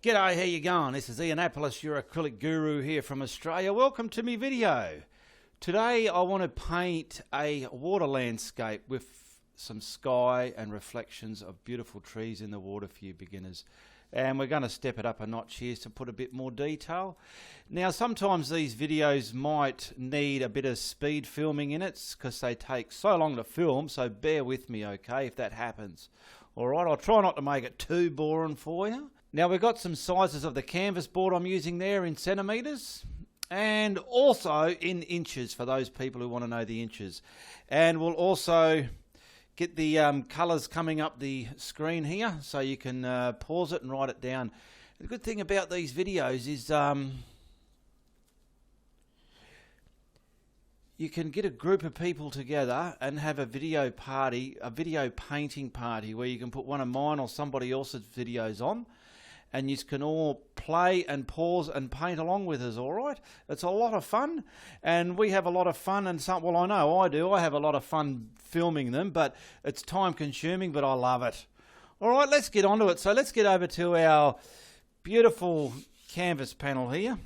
G'day, how you going? This is Ianapolis, your acrylic guru here from Australia. Welcome to my video. Today I want to paint a water landscape with some sky and reflections of beautiful trees in the water for you beginners. And we're going to step it up a notch here to put a bit more detail. Now sometimes these videos might need a bit of speed filming in it because they take so long to film, so bear with me, okay, if that happens. Alright, I'll try not to make it too boring for you. Now we've got some sizes of the canvas board I'm using there in centimetres and also in inches for those people who want to know the inches. And we'll also get the colours coming up the screen here so you can pause it and write it down. The good thing about these videos is you can get a group of people together and have a video party, a video painting party where you can put one of mine or somebody else's videos on. And you can all play and pause and paint along with us, all right? It's a lot of fun, and we have a lot of fun, and well, I know I do. I have a lot of fun filming them, but it's time-consuming, but I love it. All right, let's get on to it. So let's get over to our beautiful canvas panel here.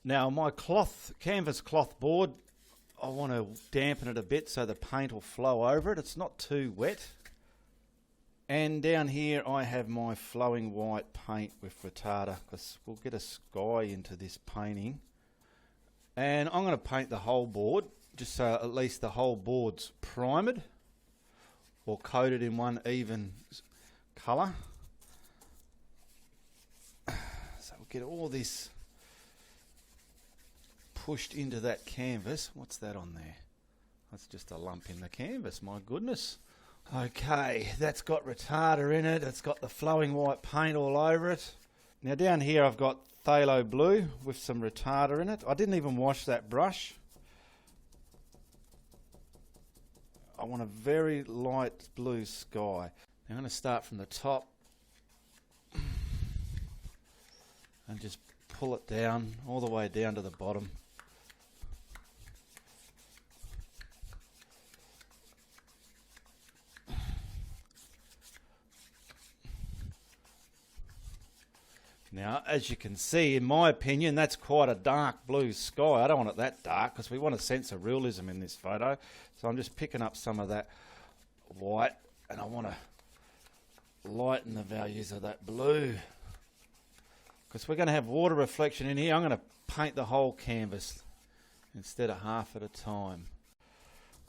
Now, my canvas cloth board, I want to dampen it a bit so the paint will flow over it. It's not too wet. And down here I have my flowing white paint with retarder because we'll get a sky into this painting. And I'm going to paint the whole board just so at least the whole board's primed or coated in one even colour. So we'll get all this pushed into that canvas. What's that on there? That's just a lump in the canvas, my goodness. Okay, that's got retarder in it. It's got the flowing white paint all over it. Now down here I've got phthalo blue with some retarder in it. I didn't even wash that brush. I want a very light blue sky. I'm going to start from the top and just pull it down all the way down to the bottom. Now, as you can see, in my opinion, that's quite a dark blue sky. I don't want it that dark because we want a sense of realism in this photo. So I'm just picking up some of that white and I want to lighten the values of that blue. Because we're going to have water reflection in here, I'm going to paint the whole canvas instead of half at a time.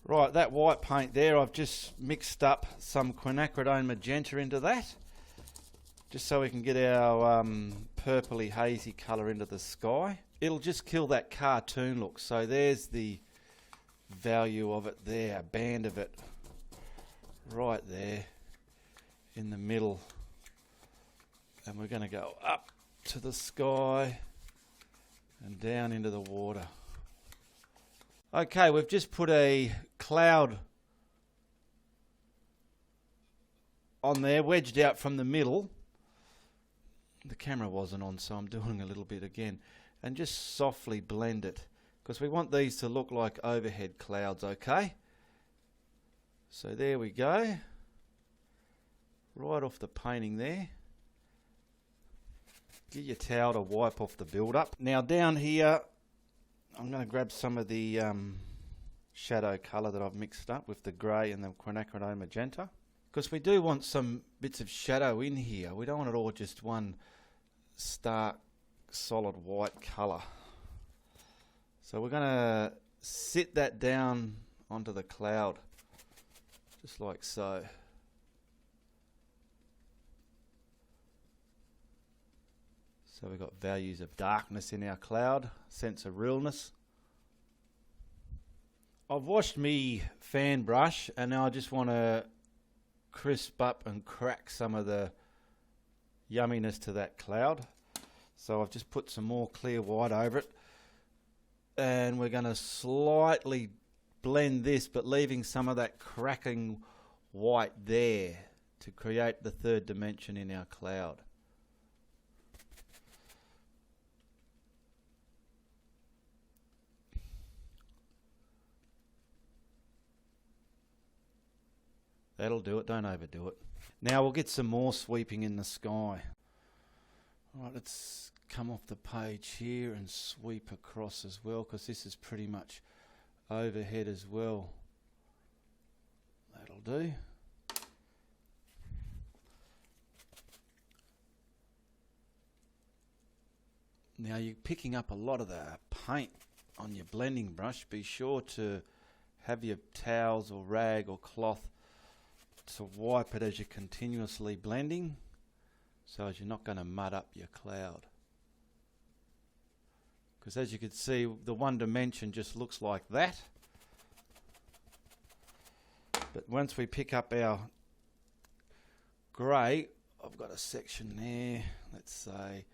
Right, that white paint there, I've just mixed up some quinacridone magenta into that, just so we can get our purpley hazy colour into the sky. It'll just kill that cartoon look. So there's the value of it there, a band of it right there in the middle. And we're going to go up to the sky and down into the water. Okay, we've just put a cloud on there, wedged out from the middle. The camera wasn't on, so I'm doing a little bit again. And just softly blend it, because we want these to look like overhead clouds, okay? So there we go. Right off the painting there. Get your towel to wipe off the build-up. Now down here, I'm going to grab some of the shadow colour that I've mixed up with the grey and the quinacridone magenta. Because we do want some bits of shadow in here. We don't want it all just one stark, solid white colour. So we're going to sit that down onto the cloud, just like so. So we've got values of darkness in our cloud, sense of realness. I've washed me fan brush and now I just want to crisp up and crack some of the yumminess to that cloud. So I've just put some more clear white over it and we're going to slightly blend this but leaving some of that cracking white there to create the third dimension in our cloud. That'll do it, don't overdo it. Now we'll get some more sweeping in the sky. Alright, let's come off the page here and sweep across as well, because this is pretty much overhead as well. That'll do. Now you're picking up a lot of the paint on your blending brush. Be sure to have your towels or rag or cloth to wipe it as you're continuously blending, so as you're not going to mud up your cloud. Because as you can see, the one dimension just looks like that. But once we pick up our grey, I've got a section there, let's say,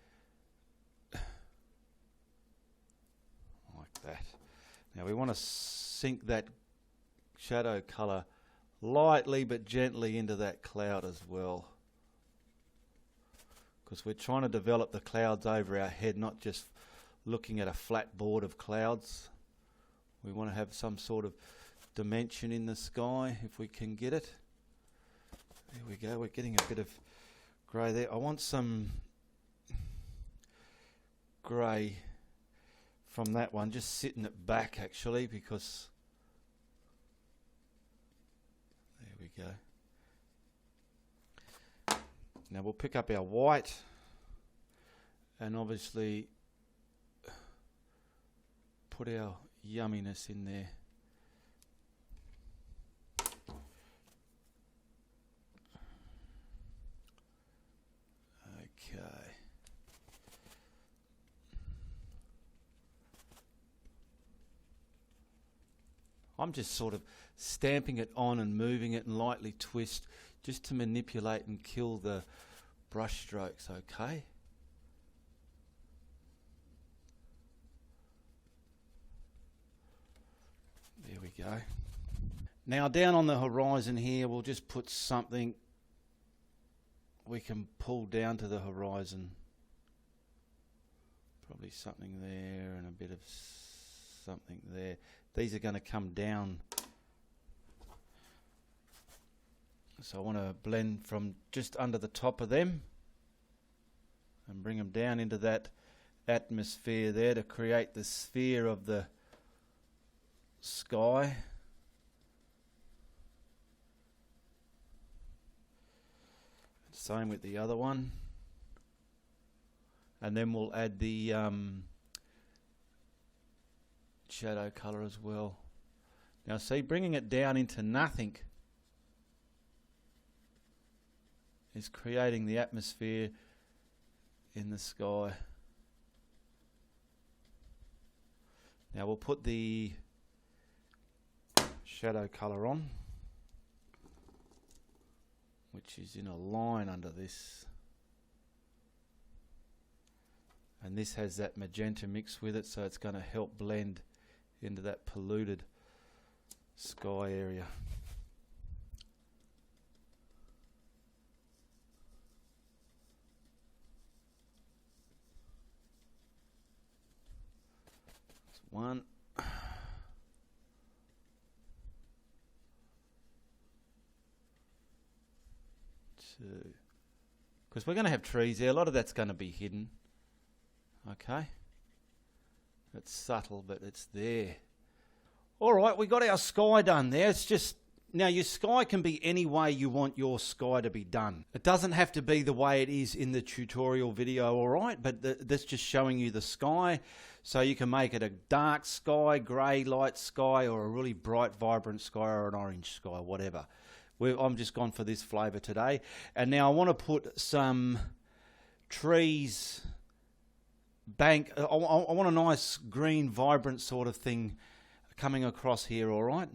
like that. Now we want to sink that shadow colour lightly but gently into that cloud as well, because we're trying to develop the clouds over our head, not just looking at a flat board of clouds. We want to have some sort of dimension in the sky if we can get it. There we go, we're getting a bit of grey there. I want some grey from that one, just sitting it back actually, because there we go. Now we'll pick up our white and obviously put our yumminess in there. Okay. I'm just sort of stamping it on and moving it and lightly twist just to manipulate and kill the brush strokes, okay? There we go. Now down on the horizon here, we'll just put something we can pull down to the horizon. Probably something there and a bit of something there. These are going to come down. So I want to blend from just under the top of them and bring them down into that atmosphere there to create the sphere of the sky. Same with the other one. And then we'll add the shadow colour as well. Now see, bringing it down into nothing is creating the atmosphere in the sky. Now we'll put the shadow colour on, which is in a line under this. And this has that magenta mixed with it, so it's going to help blend into that polluted sky area. That's one. Two. Because we're going to have trees there, a lot of that's going to be hidden. Okay. It's subtle, but it's there. Alright, we got our sky done there. It's just, now your sky can be any way you want your sky to be done. It doesn't have to be the way it is in the tutorial video, alright? But that's just showing you the sky. So you can make it a dark sky, grey, light sky, or a really bright, vibrant sky, or an orange sky, whatever. I'm just gone for this flavour today. And now I want to put some trees... bank. I want a nice green, vibrant sort of thing coming across here, all right?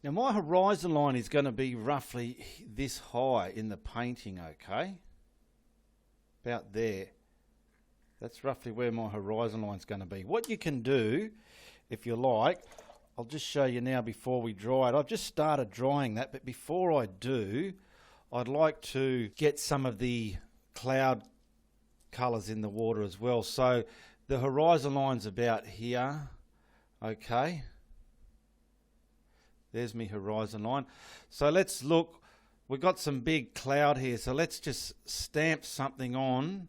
Now my horizon line is going to be roughly this high in the painting, okay? About there. That's roughly where my horizon line is going to be. What you can do, if you like, I'll just show you now before we dry it. I've just started drying that, but before I do, I'd like to get some of the cloud colours in the water as well. So The horizon line's about here. Okay. There's my horizon line. So let's look. We've got some big cloud here. So let's just stamp something on.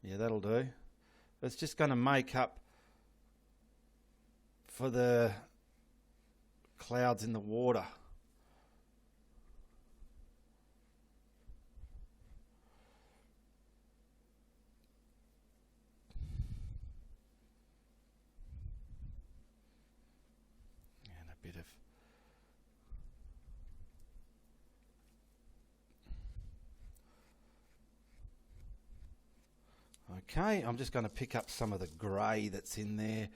Yeah, that'll do. It's just going to make up for the clouds in the water. And a bit of okay, I'm just going to pick up some of the grey that's in there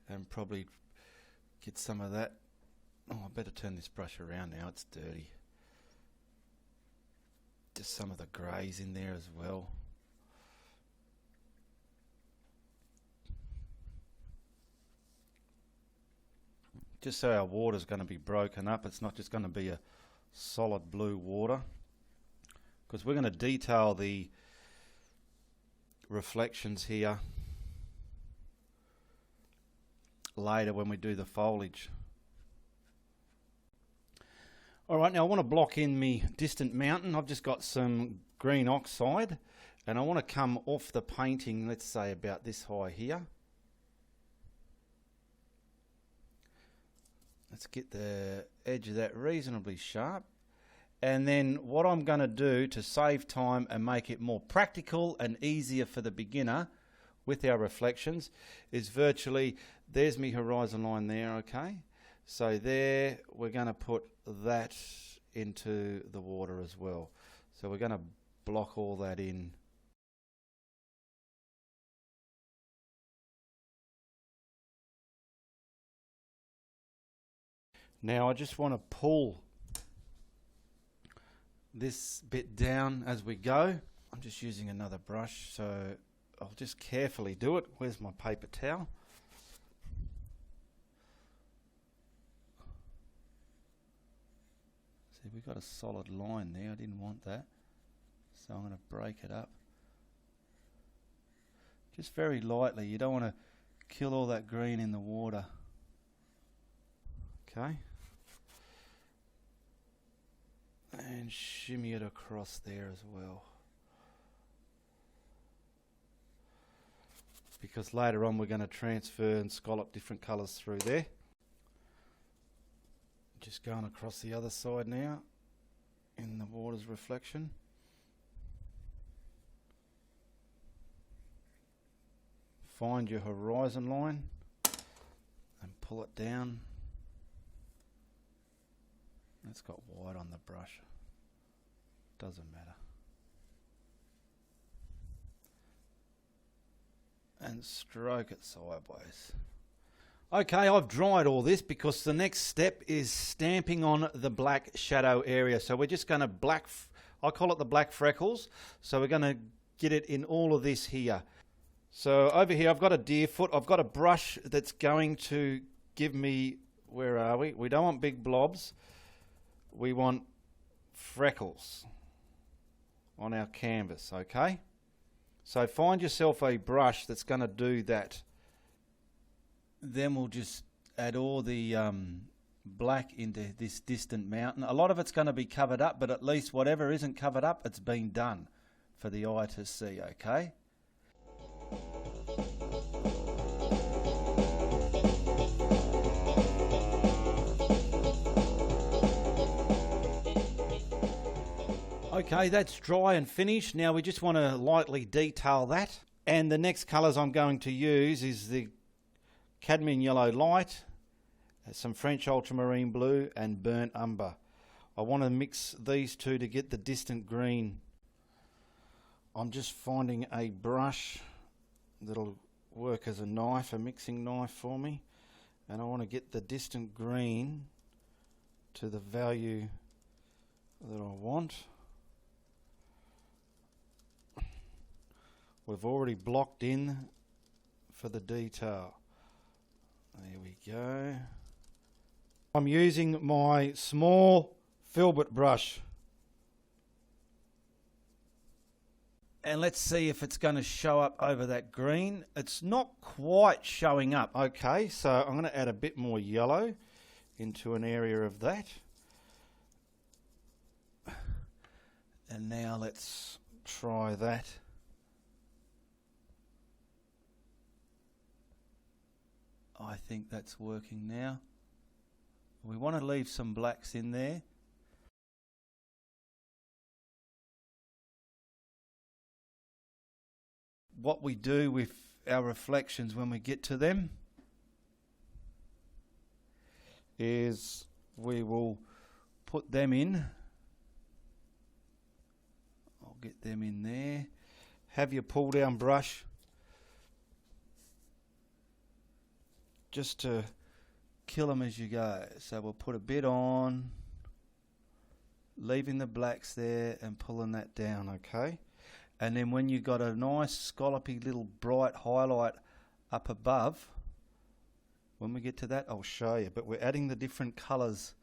and probably get some of that. Oh, I better turn this brush around now, it's dirty. Just some of the greys in there as well. Just so our water's going to be broken up, it's not just going to be a solid blue water. Because we're going to detail the reflections here later when we do the foliage. Alright, now I want to block in me distant mountain. I've just got some green oxide and I want to come off the painting, let's say about this high here. Let's get the edge of that reasonably sharp. And then what I'm going to do to save time and make it more practical and easier for the beginner with our reflections is virtually, there's my horizon line there, okay? So there, we're going to put that into the water as well. So we're going to block all that in. Now I just want to pull this bit down as we go. I'm just using another brush, so I'll just carefully do it. Where's my paper towel? See, we've got a solid line there. I didn't want that, so I'm going to break it up. Just very lightly. You don't want to kill all that green in the water. Okay. And shimmy it across there as well. Because later on we're going to transfer and scallop different colours through there. Just going across the other side now in the water's reflection. Find your horizon line and pull it down. It's got white on the brush. Doesn't matter. And stroke it sideways. Okay, I've dried all this because the next step is stamping on the black shadow area. So we're just going to I call it the black freckles. So we're going to get it in all of this here. So over here I've got a deer foot. I've got a brush that's going to give me, where are we? We don't want big blobs. We want freckles on our canvas, okay? So find yourself a brush that's going to do that. Then we'll just add all the black into this distant mountain. A lot of it's going to be covered up, but at least whatever isn't covered up, it's been done for the eye to see, okay? Okay, that's dry and finished. Now we just want to lightly detail that. And the next colours I'm going to use is the cadmium yellow light, some French ultramarine blue and burnt umber. I want to mix these two to get the distant green. I'm just finding a brush that'll work as a knife, a mixing knife for me. And I want to get the distant green to the value that I want. We've already blocked in for the detail. There we go. I'm using my small filbert brush. And let's see if it's going to show up over that green. It's not quite showing up. Okay, so I'm going to add a bit more yellow into an area of that. And now let's try that. I think that's working now. We want to leave some blacks in there. What we do with our reflections when we get to them is we will put them in. I'll get them in there. Have your pull down brush just to kill them as you go. So we'll put a bit on, leaving the blacks there and pulling that down, okay? And then when you've got a nice scallopy little bright highlight up above, when we get to that, I'll show you. But we're adding the different colours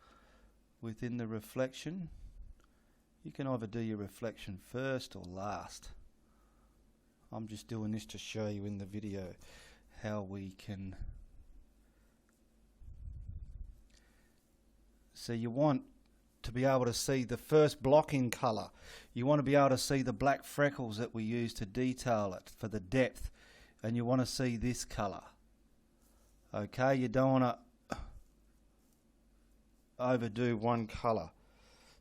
within the reflection. You can either do your reflection first or last. I'm just doing this to show you in the video how we can. So you want to be able to see the first block in colour. You want to be able to see the black freckles that we use to detail it for the depth, and you want to see this colour. Okay, you don't want to overdo one colour.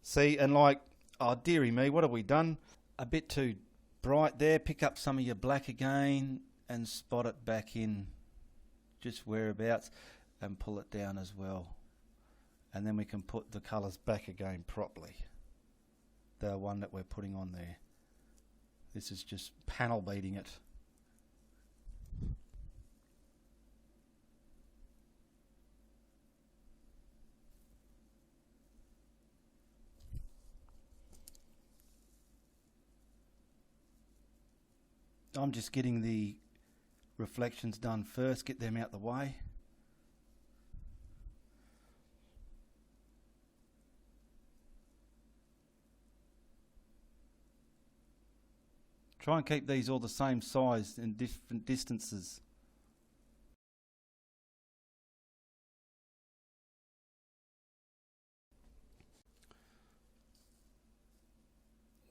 See, and like, oh dearie me, what have we done? A bit too bright there. Pick up some of your black again and spot it back in just whereabouts and pull it down as well. And then we can put the colours back again properly. The one that we're putting on there. This is just panel beating it. I'm just getting the reflections done first, get them out the way. Try and keep these all the same size and different distances.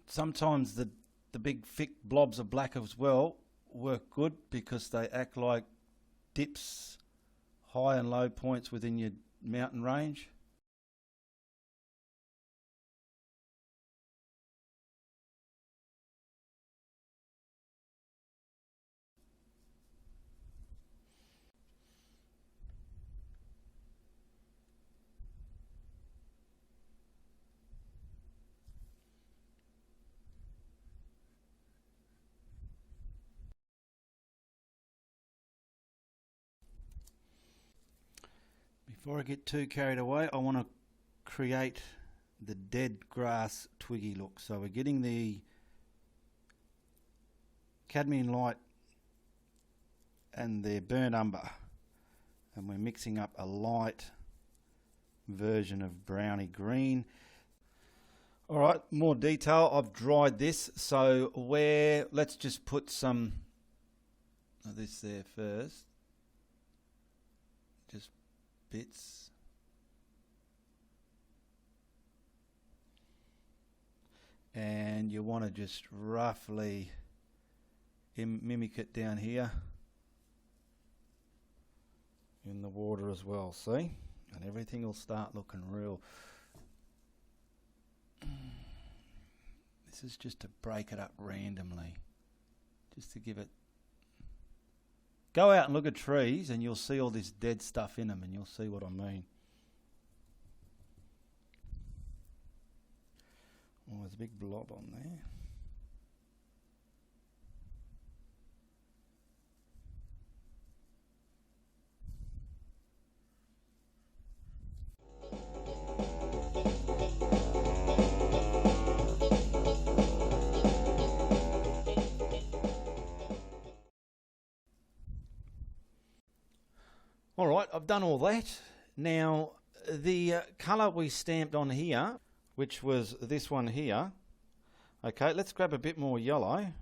Sometimes the big thick blobs of black as well work good because they act like dips, high and low points within your mountain range. Before I get too carried away, I want to create the dead grass twiggy look. So we're getting the cadmium light and the burnt umber, and we're mixing up a light version of browny green. Alright, more detail. I've dried this, so let's just put some of this there first. Just bits. And you want to just roughly mimic it down here in the water as well, see? And everything will start looking real. This is just to break it up randomly, just to give it. Go out and look at trees and you'll see all this dead stuff in them, and you'll see what I mean. Oh, there's a big blob on there. All right, I've done all that. Now, the colour we stamped on here, which was this one here. Okay, let's grab a bit more yellow.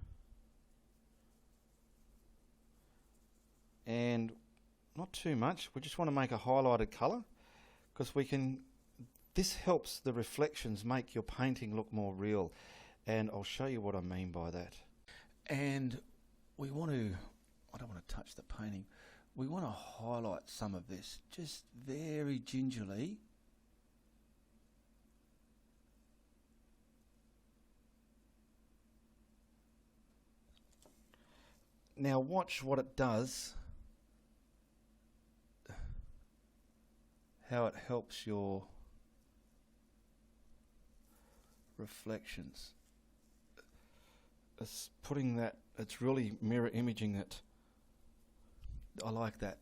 and not too much. We just want to make a highlighted colour because this helps the reflections make your painting look more real, and I'll show you what I mean by that. And I don't want to touch the painting, we want to highlight some of this just very gingerly. Now watch what it does, how it helps your reflections. It's putting that, it's really mirror imaging it. I like that.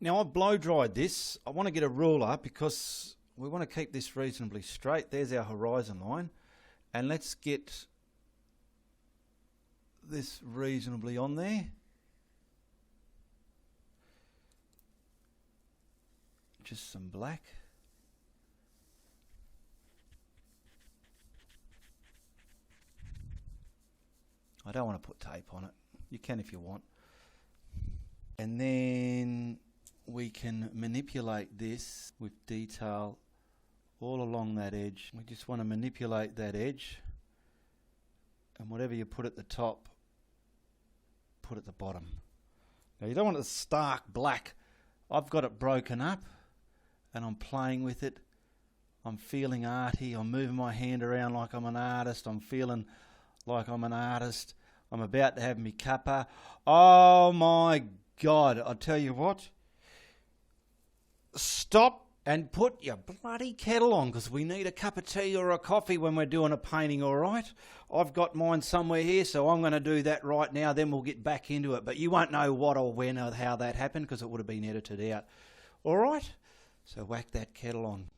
Now I've blow dried this. I want to get a ruler because we want to keep this reasonably straight. There's our horizon line, and let's get this reasonably on there. Just some black. I don't want to put tape on it. You can if you want. And then we can manipulate this with detail all along that edge. We just want to manipulate that edge, and whatever you put at the top, put at the bottom. Now you don't want the stark black. I've got it broken up and I'm playing with it. I'm feeling arty. I'm moving my hand around like I'm an artist. I'm feeling like I'm an artist. I'm about to have me cuppa. Oh my God, I'll tell you what. Stop and put your bloody kettle on, because we need a cup of tea or a coffee when we're doing a painting, all right? I've got mine somewhere here, so I'm going to do that right now, then we'll get back into it. But you won't know what or when or how that happened because it would have been edited out. All right? So whack that kettle on.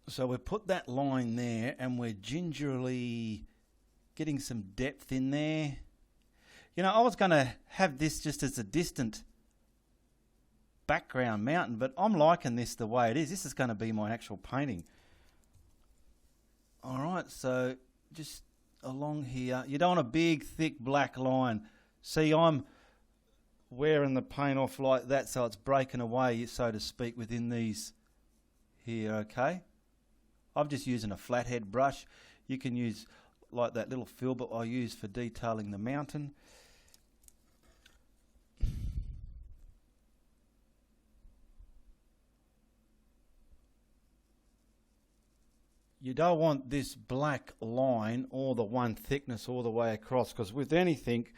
So we put that line there and we're gingerly getting some depth in there. You know, I was going to have this just as a distant background mountain, but I'm liking this the way it is. This is going to be my actual painting. All right, so just along here. You don't want a big, thick black line. See, I'm wearing the paint off like that, so it's breaking away, so to speak, within these here, okay? I'm just using a flathead brush. You can use like that little filbert I use for detailing the mountain. You don't want this black line or the one thickness all the way across, because with anything,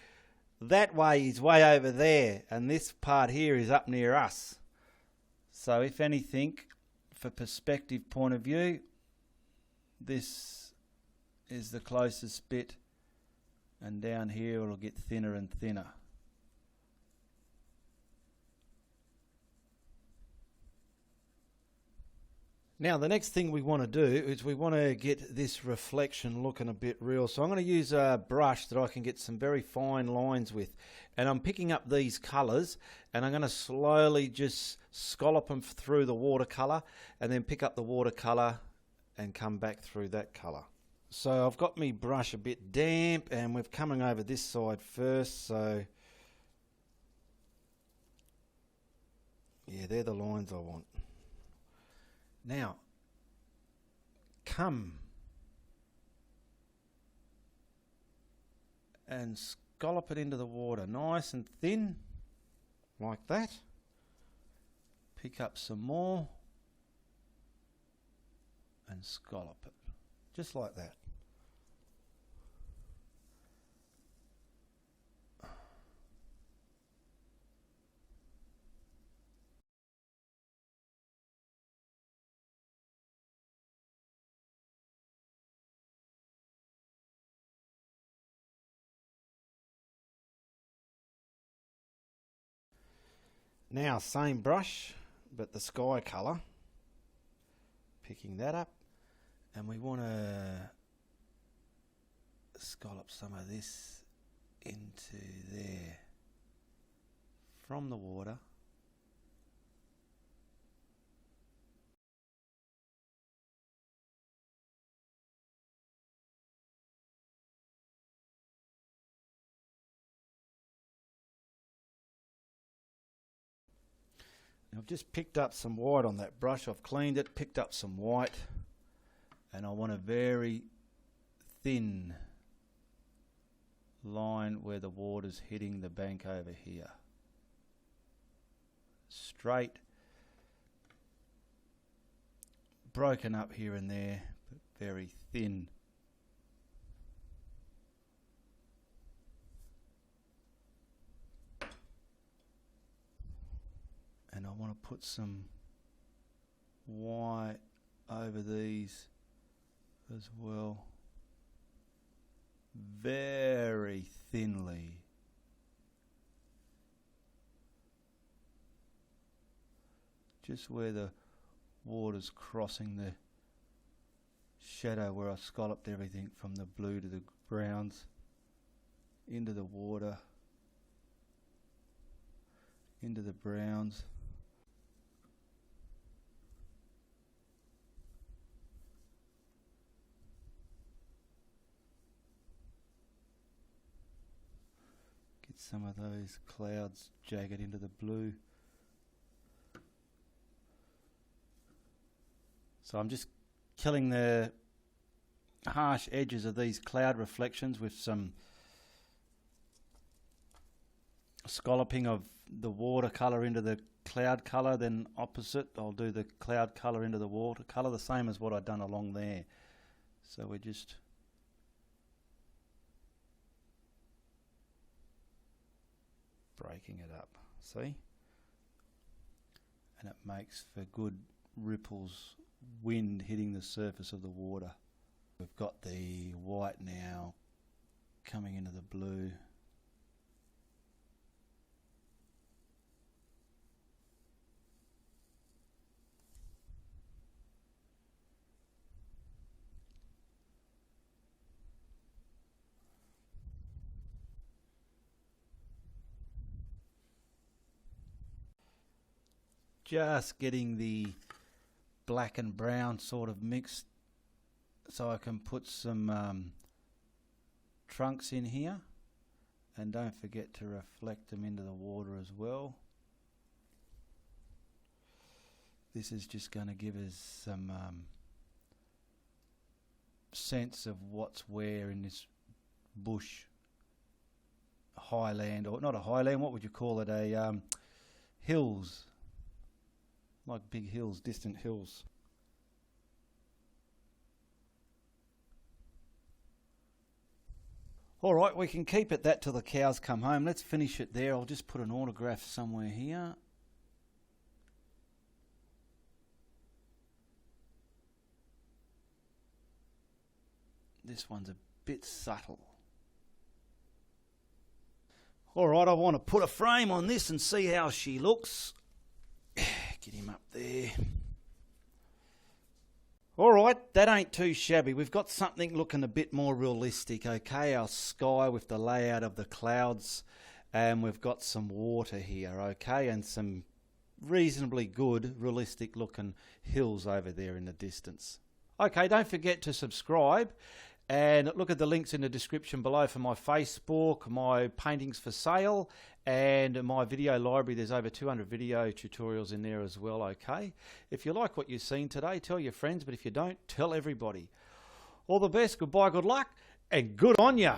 that way is way over there and this part here is up near us. So if anything, for perspective point of view, this is the closest bit, and down here it'll get thinner and thinner. Now the next thing we want to do is we want to get this reflection looking a bit real. So I'm going to use a brush that I can get some very fine lines with, and I'm picking up these colours and I'm going to slowly just scallop them through the watercolour and then pick up the watercolour and come back through that colour. So I've got my brush a bit damp and we're coming over this side first, so yeah, they're the lines I want. Now, come and scallop it into the water nice and thin, like that. Pick up some more and scallop it, just like that. Now same brush, but the sky colour. Picking that up, and we want to scallop some of this into there from the water. I've just picked up some white on that brush. I've cleaned it, picked up some white, and I want a very thin line where the water's hitting the bank over here. Straight, broken up here and there, but very thin. And I want to put some white over these as well, very thinly. Just where the water's crossing the shadow, where I scalloped everything from the blue to the browns into the water, into the browns. Some of those clouds jagged into the blue. So I'm just killing the harsh edges of these cloud reflections with some scalloping of the watercolour into the cloud colour, then opposite I'll do the cloud colour into the watercolour, the same as what I've done along there. So we're just breaking it up, see? And it makes for good ripples, wind hitting the surface of the water. We've got the white now coming into the blue. Just getting the black and brown sort of mixed so I can put some trunks in here, and don't forget to reflect them into the water as well. This is just going to give us some sense of what's where in this bush, highland, or not a highland, what would you call it, a hills. Like big hills, distant hills. All right, we can keep it that till the cows come home. Let's finish it there. I'll just put an autograph somewhere here. This one's a bit subtle. All right, I want to put a frame on this and see how she looks. Get him up there. All right, that ain't too shabby. We've got something looking a bit more realistic, okay? Our sky with the layout of the clouds, and we've got some water here, okay? And some reasonably good, realistic looking hills over there in the distance. Okay, don't forget to subscribe. And look at the links in the description below for my Facebook, my paintings for sale, and my video library. There's over 200 video tutorials in there as well, okay? If you like what you've seen today, tell your friends, but if you don't, tell everybody. All the best, goodbye, good luck, and good on ya!